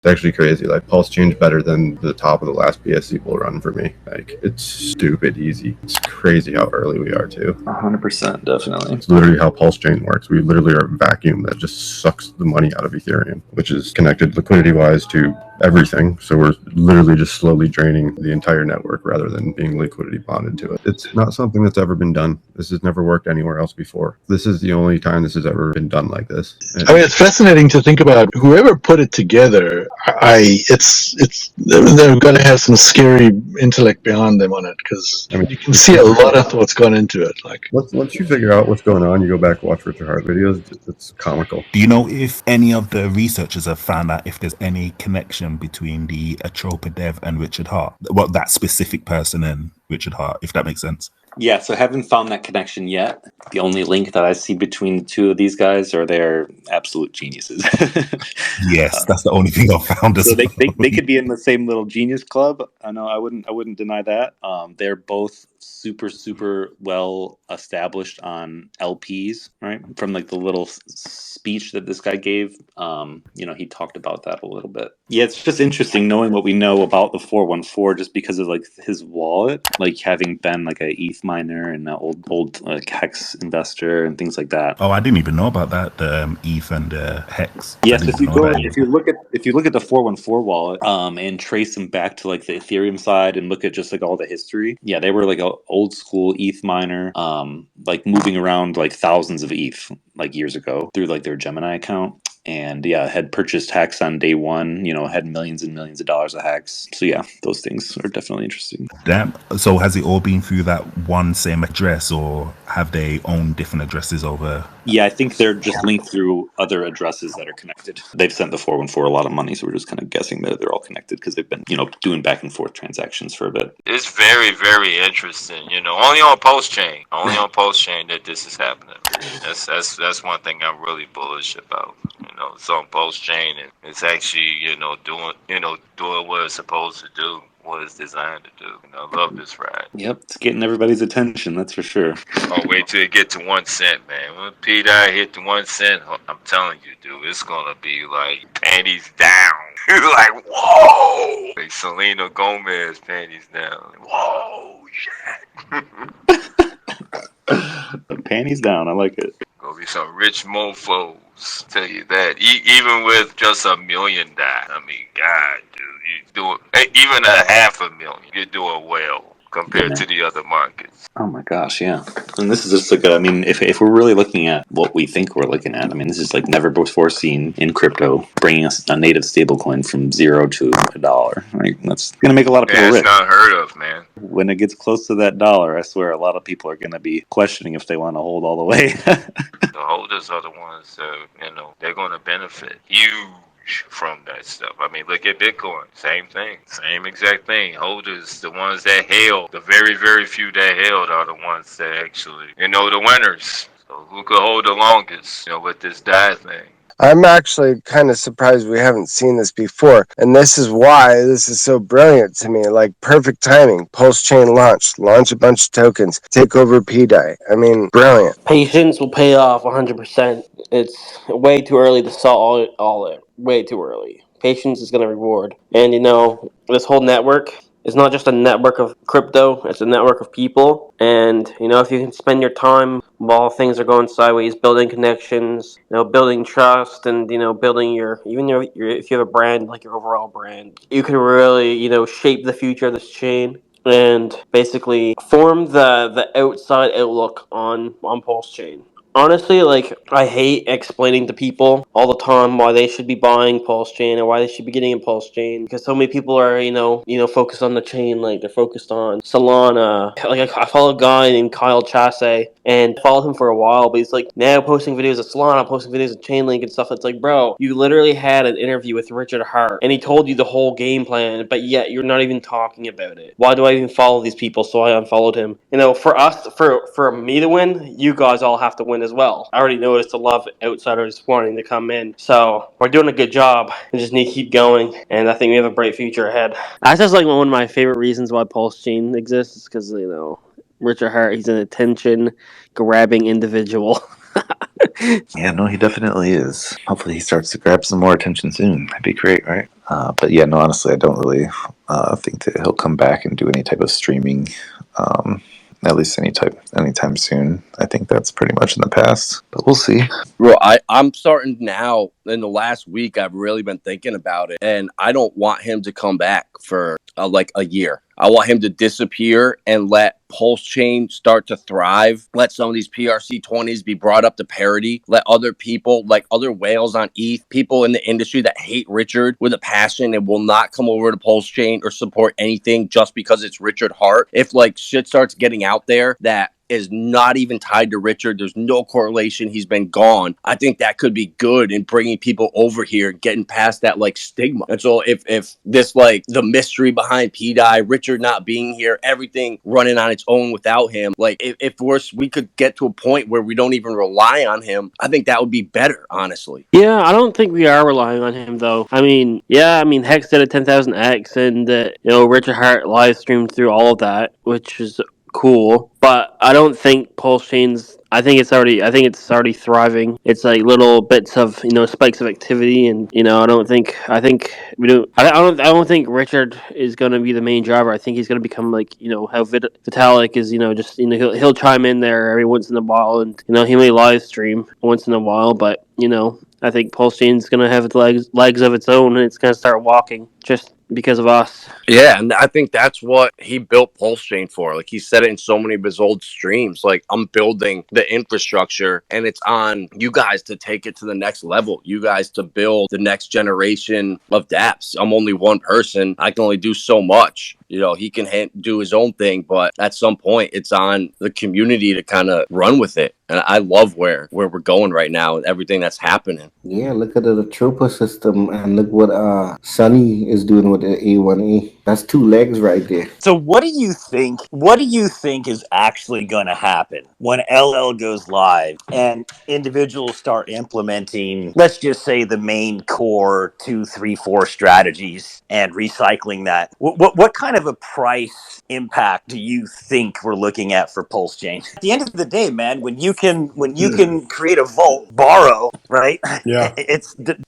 It's actually crazy. Like, Pulse Chain's better than the top of the last BSC bull run for me. Like, it's stupid easy. It's crazy how early we are too. 100%, definitely. It's literally how Pulse Chain works. We literally are a vacuum that just sucks the money out of Ethereum, which is connected liquidity-wise to everything. So we're literally just slowly draining the entire network rather than being liquidity bonded to it. It's not something that's ever been done. This has never worked anywhere else before. This is the only time this has ever been done like this. I mean, it's fascinating to think about whoever put it together. They're going to have some scary intellect behind them on it, because you can see a lot of what's gone into it. Like, once you figure out what's going on, you go back and watch Richard Hart videos. It's comical. Do you know if any of the researchers have found out if there's any connection between the Atropa Dev and Richard Hart? Well, that specific person and Richard Hart, if that makes sense. Yeah, so haven't found that connection yet. The only link that I see between the two of these guys are they're absolute geniuses. Yes, that's the only thing I've found. So they could be in the same little genius club. I know I wouldn't deny that. They're both super well established on LPs, right? From like the little speech that this guy gave, he talked about that a little bit. Yeah, it's just interesting knowing what we know about the 414 just because of like his wallet, like having been like a ETH miner and an old like Hex investor and things like that. Oh, I didn't even know about that. The ETH and Hex. Yes, if you look at the 414 wallet, and trace them back to like the Ethereum side and look at just like all the history. Yeah, they were like an old school ETH miner, like moving around like thousands of ETH like years ago through like their Gemini account. And yeah, had purchased Hex on day one, had millions and millions of dollars of Hex. So yeah, those things are definitely interesting. Damn. So has it all been through that one same address, or have they owned different addresses over? Yeah, I think they're just linked through other addresses that are connected. They've sent the 414 a lot of money, so we're just kind of guessing that they're all connected because they've been, doing back and forth transactions for a bit. It's very, very interesting. Only on Pulse Chain that this is happening. That's one thing I'm really bullish about. It's on Pulse Chain and it's actually, doing what it's supposed to do, what it's designed to do. I love this ride. Yep, it's getting everybody's attention, that's for sure. I'll wait till it get to 1 cent, man. When P.Dye hit the 1 cent, I'm telling you, dude, it's gonna be like panties down. Like, whoa! Like Selena Gomez panties down. Like, whoa, shit. Panties down, I like it. Gonna be some rich mofos, tell you that. Even with just $1 million, I mean, God, dude, you do it, even $500,000, you're doing well compared to the other markets. Oh my gosh, yeah. And this is just like, if we're really looking at what we think we're looking at, this is like never before seen in crypto, bringing us a native stablecoin from $0 to $1, right? That's going to make a lot of people rich. It's not heard of, man. When it gets close to that $1, I swear a lot of people are going to be questioning if they want to hold all the way. The holders are the ones that, they're going to benefit huge from that stuff. Look at Bitcoin. Same thing. Same exact thing. Holders, the ones that held, the very, very few that held are the ones that actually, the winners. So who could hold the longest, with this DAI thing? I'm actually kind of surprised we haven't seen this before. And this is why this is so brilliant to me. Like, perfect timing. Pulse Chain launch a bunch of tokens, take over P-Dye. Brilliant. Patience will pay off 100%. It's way too early to sell all it. Way too early. Patience is going to reward. And, this whole network is not just a network of crypto, it's a network of people. And, if you can spend your time while things are going sideways, building connections, building trust, and, building your if you have a brand, like your overall brand, you can really, shape the future of this chain and basically form the outside outlook on Pulse Chain. Honestly, I hate explaining to people all the time why they should be buying Pulse Chain or why they should be getting in Pulse Chain, because so many people are, focused on the chain, like they're focused on Solana. Like, I follow a guy named Kyle Chasse, and I followed him for a while, but he's now posting videos of Solana, posting videos of Chainlink and stuff. It's like, bro, you literally had an interview with Richard Hart, and he told you the whole game plan, but yet you're not even talking about it. Why do I even follow these people? So I unfollowed him. For us, for me to win, you guys all have to win as well. I already noticed a lot of outsiders wanting to come in, so we're doing a good job. We just need to keep going, and I think we have a bright future ahead. That's just one of my favorite reasons why Pulse Chain exists, is because Richard Hart, he's an attention-grabbing individual. Yeah, no, he definitely is. Hopefully he starts to grab some more attention soon. That'd be great, right? But yeah, no, honestly, I don't really think that he'll come back and do any type of streaming, at least anytime soon. I think that's pretty much in the past, but we'll see. Bro, I'm starting now. In the last week, I've really been thinking about it, and I don't want him to come back for like a year. I want him to disappear and let Pulse Chain start to thrive. Let some of these PRC20s be brought up to parity. Let other people, like other whales on ETH, people in the industry that hate Richard with a passion and will not come over to Pulse Chain or support anything just because it's Richard Hart. If like shit starts getting out there that is not even tied to Richard, there's no correlation, he's been gone, I think that could be good in bringing people over here, getting past that like stigma. And so if this like the mystery behind PDI, Richard not being here, everything running on its own without him, like if we could get to a point where we don't even rely on him, I think that would be better, honestly. Yeah, I don't think we are relying on him though. I mean, Hex did a 10,000x, and Richard Hart live streamed through all of that, which is cool. But I don't think Pulse Chain's. I think it's already thriving. It's like little bits of spikes of activity, and I don't think Richard is going to be the main driver. I think he's going to become like how Vitalik is. Just he'll chime in there every once in a while, and he may live stream once in a while, but I think Pulse Chain's going to have its legs of its own, and it's going to start walking just because of us. Yeah, and I think that's what he built Pulse Chain for. Like he said it in so many of his old streams. Like, I'm building the infrastructure, and it's on you guys to take it to the next level. You guys to build the next generation of dApps. I'm only one person. I can only do so much. He can do his own thing, but at some point, it's on the community to kind of run with it. And I love where we're going right now and everything that's happening. Yeah, look at the Tropa system, and look what Sunny is doing with the A1A. That's two legs right there. So what do you think is actually going to happen when LL goes live and individuals start implementing, let's just say, the main core 2, 3, 4 strategies and recycling that? What kind of a price impact do you think we're looking at for Pulse Chain? At the end of the day, man, when you can create a vault, borrow, right? Yeah.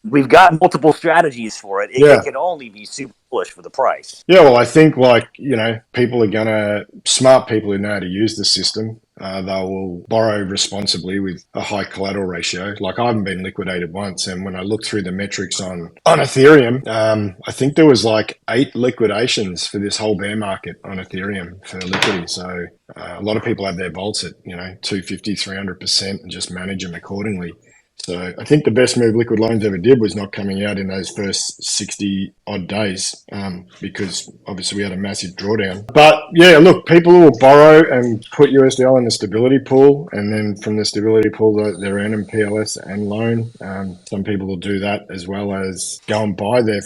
We've got multiple strategies for it. It can only be super bullish for the price. Yeah, well, I think people are smart people who know how to use the system. They will borrow responsibly with a high collateral ratio. Like, I haven't been liquidated once, and when I looked through the metrics on Ethereum, I think there was like 8 liquidations for this whole bear market on Ethereum for liquidity. So a lot of people have their vaults at 250, 300% and just manage them accordingly. So I think the best move Liquid Loans ever did was not coming out in those first 60 odd days, because obviously we had a massive drawdown. But yeah, look, people will borrow and put USDL in the stability pool, and then from the stability pool they're earning PLS and loan. Some people will do that as well as go and buy their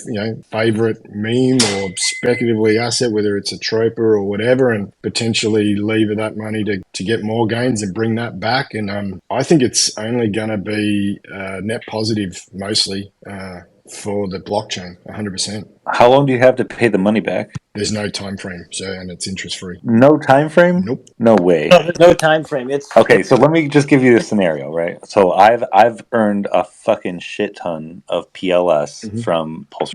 favorite meme or speculatively asset, whether it's a tropa or whatever, and potentially lever that money to get more gains and bring that back. And I think it's only going to be net positive mostly for the blockchain, 100%. How long do you have to pay the money back? There's no time frame, and it's interest free. No time frame? Nope. No way. No, there's no time frame. Okay, so let me just give you a scenario, right? So I've earned a fucking shit ton of PLS from Pulse,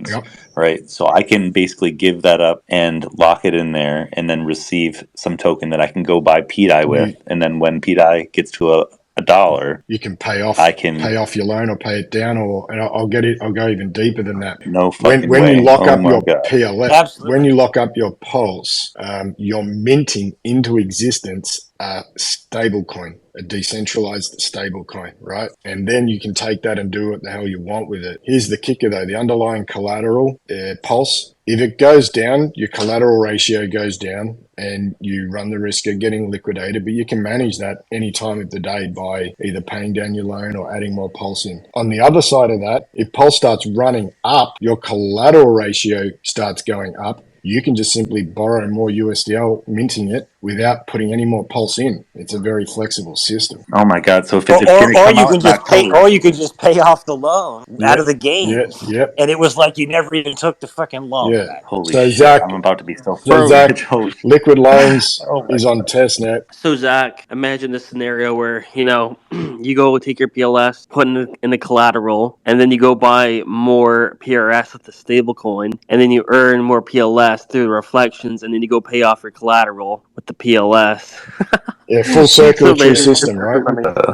right? So I can basically give that up and lock it in there, and then receive some token that I can go buy PDI with, and then when PDI gets to a $1, you can pay off your loan or pay it down, and I'll go even deeper than that. No fucking when way. you lock up your God. PLS, Absolutely. when you lock up your Pulse, you're minting into existence a stablecoin, a decentralized stablecoin, right? And then you can take that and do what the hell you want with it. Here's the kicker though: the underlying collateral, Pulse, if it goes down, your collateral ratio goes down and you run the risk of getting liquidated, but you can manage that any time of the day by either paying down your loan or adding more Pulse in. On the other side of that, if Pulse starts running up, your collateral ratio starts going up, you can just simply borrow more USDL, minting it without putting any more pulse in. It's a very flexible system. Oh my God! So if Or, it's going to or come you out can in just pay, October, or you could just pay off the loan out Yep, of the gains, yep, and it was like you never even took the fucking loan yeah. back. holy So shit! Zach, I'm about to be so so Zach, rich. Holy, Liquid Loans oh my is on God! testnet. So Zach, imagine this scenario where you go take your PLS, put in the collateral, and then you go buy more PRS with the stablecoin, and then you earn more PLS through the reflections, and then you go pay off your collateral with the PLS. Yeah, full So circulatory imagine system, right?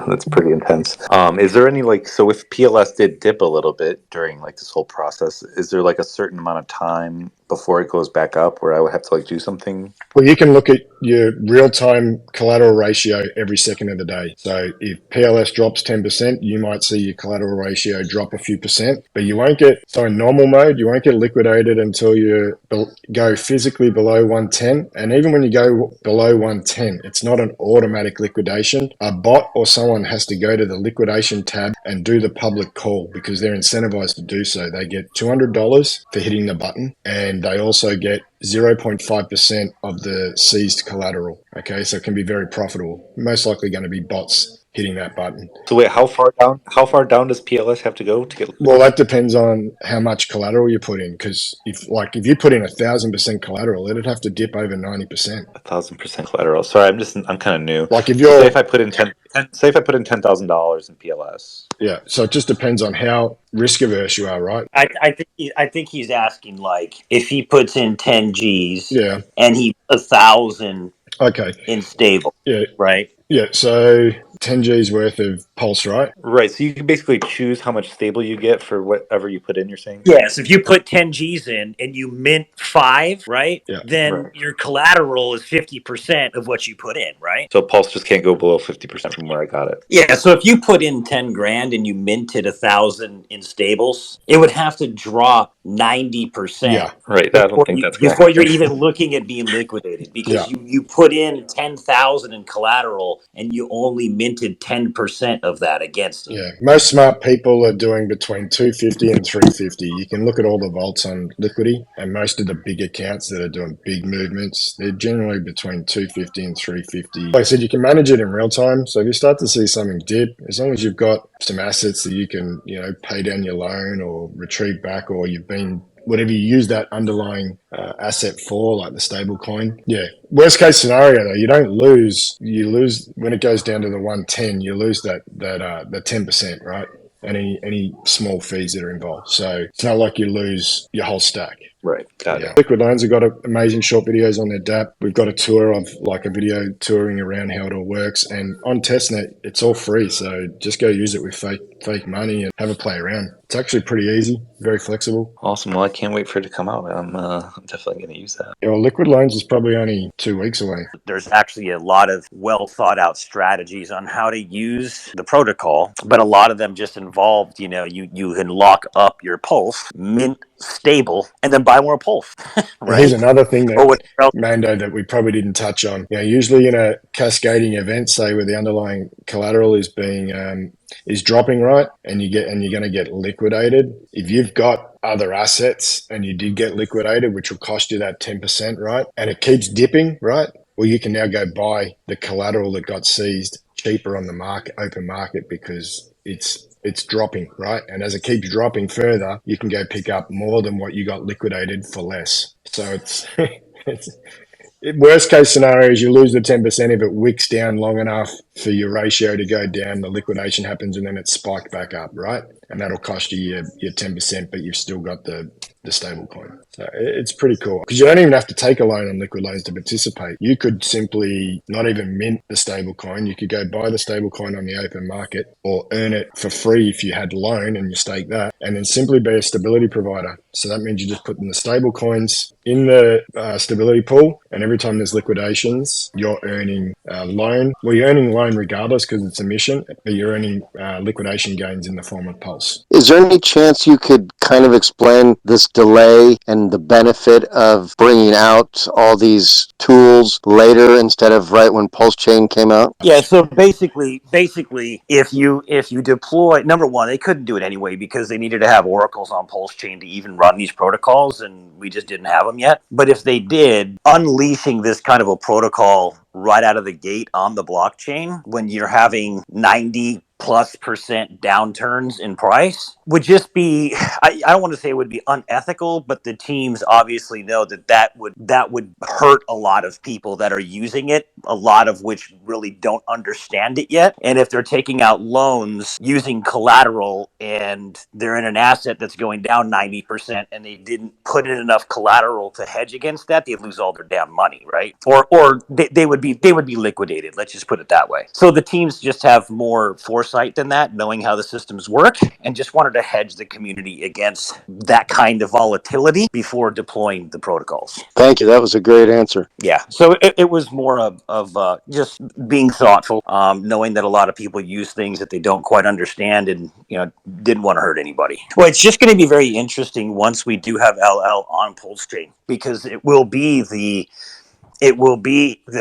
That's pretty intense. Is there any like so if PLS did dip a little bit during like this whole process, is there like a certain amount of time before it goes back up where I would have to like do something? Well, you can look at your real-time collateral ratio every second of the day. So if PLS drops 10%, you might see your collateral ratio drop a few percent, but you won't get, so in normal mode, you won't get liquidated until you go physically below 110. And even when you go below 110, it's not an automatic liquidation. A bot or someone has to go to the liquidation tab and do the public call because they're incentivized to do so. They get $200 for hitting the button, and they also get 0.5% of the seized collateral. Okay, so it can be very profitable. Most likely going to be bots hitting that button. So wait, how far down? How far down does PLS have to go to get? Well, that depends on how much collateral you put in. Because if you put in 1,000% collateral, it'd have to dip over 90%. 1,000% collateral. Sorry, I'm kind of new. Like if So say you're, if I put in say if I put in $10,000 in PLS. yeah. So it just depends on how risk averse you are, right? I think he's asking like if he puts in 10 G's Yeah. and he 1,000 Okay. in stable, Yeah. right? Yeah. So 10 G's worth of pulse, right? Right. So you can basically choose how much stable you get for whatever you put in. You're saying? Yes, if you put 10 G's in and you mint 5, right? Yeah. Then Right. your collateral is 50% of what you put in, right? So Pulse just can't go below 50% from where I got it. Yeah, so if you put in 10 grand and you minted 1,000 in stables, it would have to drop 90%. Yeah. Right. I don't think that's gonna before you're happen. even looking at being liquidated because Yeah. you put in 10,000 in collateral and you only minted 10% of that against it. Yeah, most smart people are doing between 250 and 350. You can look at all the vaults on Liquidity, and most of the big accounts that are doing big movements, they're generally between 250 and 350. Like I said, you can manage it in real time. So if you start to see something dip, as long as you've got some assets that you can, pay down your loan or retrieve back, or you've been whatever you use that underlying asset for, like the stable coin. Yeah. Worst case scenario though, you don't lose. You lose when it goes down to the 110. You lose the 10%, right? Any small fees that are involved. So it's not like you lose your whole stack. Right. Got it. Liquid Loans have got amazing short videos on their DApp. We've got a tour of like a video touring around how it all works. And on testnet, it's all free. So just go use it with fake money and have a play around. It's actually pretty easy, very flexible. Awesome. Well, I can't wait for it to come out. I'm definitely going to use that. Liquid Loans is probably only 2 weeks away. There's actually a lot of well thought out strategies on how to use the protocol, but a lot of them just involved, you can lock up your pulse, mint stable, and then buy more pulse. Right? Here's another thing that Mando that we probably didn't touch on. Usually in a cascading event, say where the underlying collateral is being is dropping, right, and you're going to get liquidated. If you've got other assets and you did get liquidated, which will cost you that 10%, right, and it keeps dipping, right, well, you can now go buy the collateral that got seized cheaper on the open market because it's dropping, right? And as it keeps dropping further, you can go pick up more than what you got liquidated for less. So it's worst case scenario is you lose the 10% if it wicks down long enough for your ratio to go down, the liquidation happens, and then it spiked back up, right? And that'll cost you your 10%, but you've still got the stable coin. So it's pretty cool because you don't even have to take a loan on Liquid Loans to participate. You could simply not even mint the stable coin. You could go buy the stable coin on the open market or earn it for free if you had a loan and you stake that, and then simply be a stability provider. So that means you just put in the stable coins in the stability pool, and every time there's liquidations, you're earning loan. Well, you're earning loan regardless because it's a mission, but you're earning liquidation gains in the form of pulse. Is there any chance you could kind of explain this delay and the benefit of bringing out all these tools later instead of right when Pulse Chain came out? Yeah, so basically, if you deploy, number one, they couldn't do it anyway because they needed to have oracles on Pulse Chain to even run these protocols, and we just didn't have them yet. But if they did, unleashing this kind of a protocol right out of the gate on the blockchain when you're having 90+% downturns in price would just be, I don't want to say it would be unethical, but the teams obviously know that would hurt a lot of people that are using it, a lot of which really don't understand it yet. And if they're taking out loans using collateral and they're in an asset that's going down 90% and they didn't put in enough collateral to hedge against that, they'd lose all their damn money, right? Or they would be liquidated, let's just put it that way. So the teams just have more foresight than that, knowing how the systems work, and just wanted to hedge the community against that kind of volatility before deploying the protocols. Thank you. That was a great answer. Yeah, so it was more of just being thoughtful, knowing that a lot of people use things that they don't quite understand, and didn't want to hurt anybody. Well, it's just going to be very interesting once we do have LL on Pulse Chain, because it will be the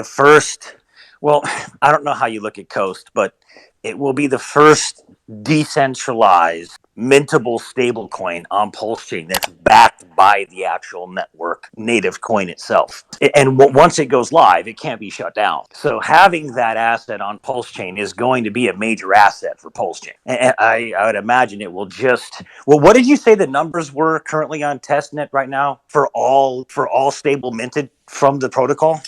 first. Well, I don't know how you look at Coast, but it will be the first decentralized mintable stablecoin on Pulse Chain that's backed by the actual network native coin itself. And once it goes live, it can't be shut down. So having that asset on Pulse Chain is going to be a major asset for Pulse Chain. And I would imagine it will just, well, what did you say the numbers were currently on testnet right now for all stable minted from the protocol?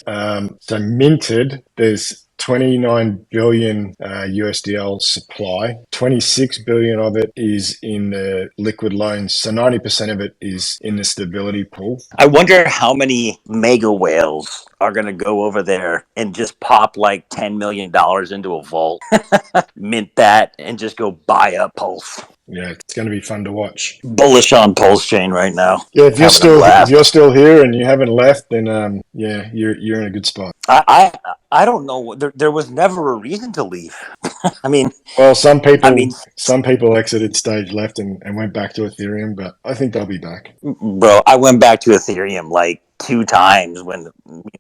So minted, there's 29 billion USDL supply. 26 billion of it is in the liquid loans. So 90% of it is in the stability pool. I wonder how many mega whales are going to go over there and just pop like $10 million into a vault, mint that, and just go buy up Pulse. Yeah, it's going to be fun to watch. Bullish on Pulse Chain right now. Yeah, if you're still here and you haven't left, then you're in a good spot. I don't know. There was never a reason to leave. I mean, well, some people exited stage left and went back to Ethereum, but I think they'll be back. Bro, I went back to Ethereum like 2 times when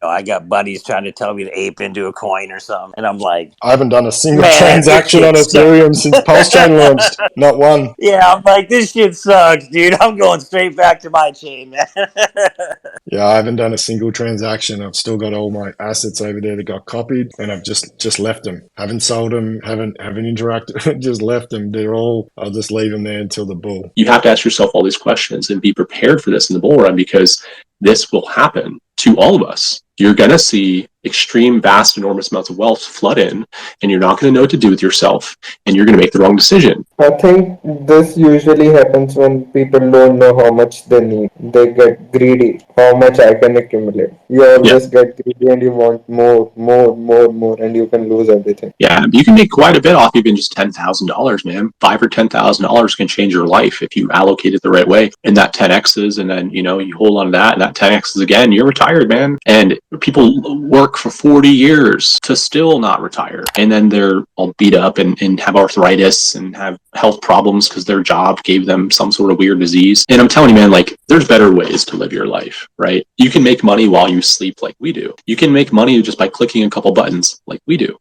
I got buddies trying to tell me to ape into a coin or something, and I'm like, I haven't done a single transaction on Ethereum since Pulse Chain launched. Not one. Yeah, I'm like, this shit sucks, dude. I'm going straight back to my chain, man. Yeah, I haven't done a single transaction. I've still got all my assets over there that got copied, and I've just left them. Haven't sold them. Haven't interacted. Just left them. I'll just leave them there until the bull. You have to ask yourself all these questions and be prepared for this in the bull run, because this will happen to all of us. You're going to see extreme, vast, enormous amounts of wealth flood in, and you're not going to know what to do with yourself, and you're going to make the wrong decision. I think this usually happens when people don't know how much they need. They get greedy, how much I can accumulate. You always get greedy and you want more, and you can lose everything. Yeah, you can make quite a bit off even just $10,000, man. $5,000 or $10,000 can change your life if you allocate it the right way. And that 10Xs, and then, you hold on to that, and that 10Xs again, you're retired, man. And people work for 40 years to still not retire. And then they're all beat up and have arthritis and have health problems because their job gave them some sort of weird disease. And I'm telling you, man, like, there's better ways to live your life, right? You can make money while you sleep like we do. You can make money just by clicking a couple buttons like we do.